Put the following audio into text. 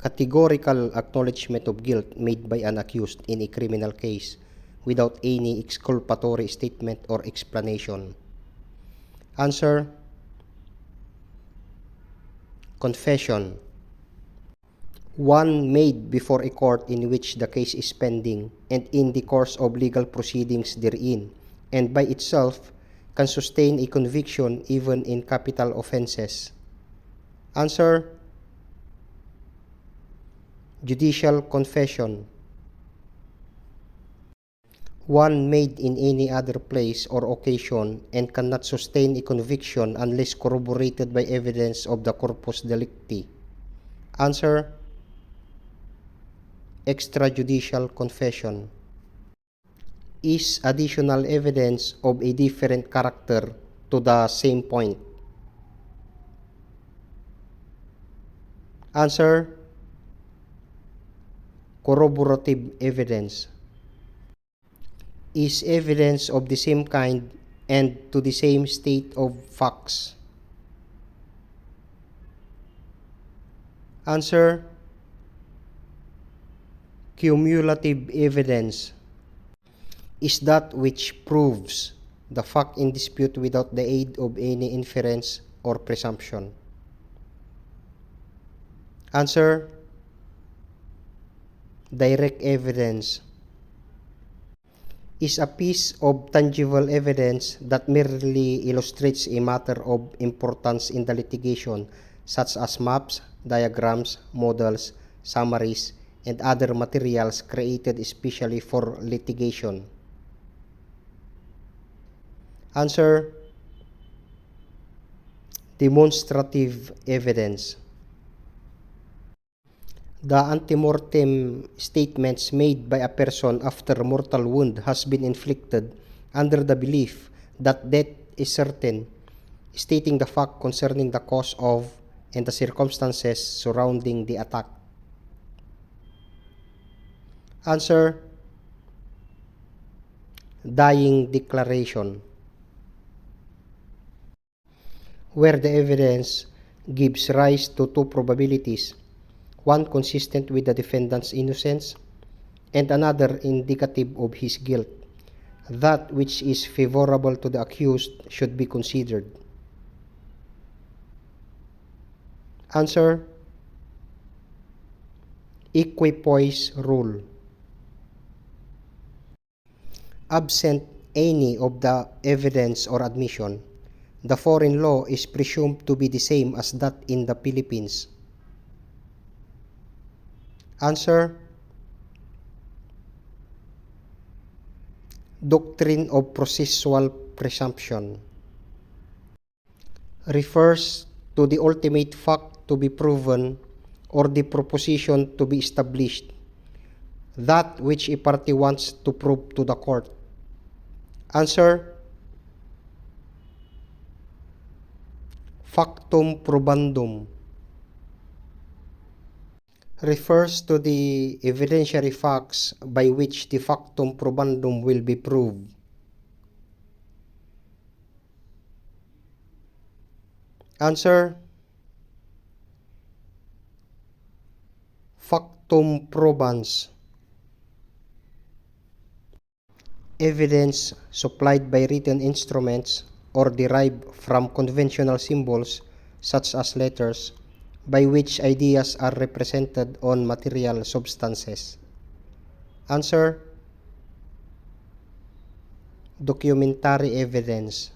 categorical acknowledgement of guilt made by an accused in a criminal case without any exculpatory statement or explanation. Answer: confession. One made before a court in which the case is pending and in the course of legal proceedings therein, and by itself can sustain a conviction even in capital offenses. Answer: judicial confession. One made in any other place or occasion and cannot sustain a conviction unless corroborated by evidence of the corpus delicti. Answer: extrajudicial confession. Is additional evidence of a different character to the same point. Answer: corroborative evidence. Is evidence of the same kind and to the same state of facts. Answer: cumulative evidence. Is that which proves the fact in dispute without the aid of any inference or presumption. Answer: direct evidence. Is a piece of tangible evidence that merely illustrates a matter of importance in the litigation, such as maps, diagrams, models, summaries, and other materials created especially for litigation. Answer: demonstrative evidence. The antemortem statements made by a person after mortal wound has been inflicted under the belief that death is certain, stating the fact concerning the cause of and the circumstances surrounding the attack. Answer: dying declaration. Where the evidence gives rise to two probabilities, one consistent with the defendant's innocence and another indicative of his guilt, that which is favorable to the accused should be considered. Answer: equipoise rule. Absent any of the evidence or admission, the foreign law is presumed to be the same as that in the Philippines. Answer: doctrine of processual presumption. Refers to the ultimate fact to be proven or the proposition to be established, that which a party wants to prove to the court. Answer: factum probandum. Refers to the evidentiary facts by which the factum probandum will be proved. Answer: factum probans. Evidence supplied by written instruments or derived from conventional symbols such as letters, by which ideas are represented on material substances. Answer: documentary evidence.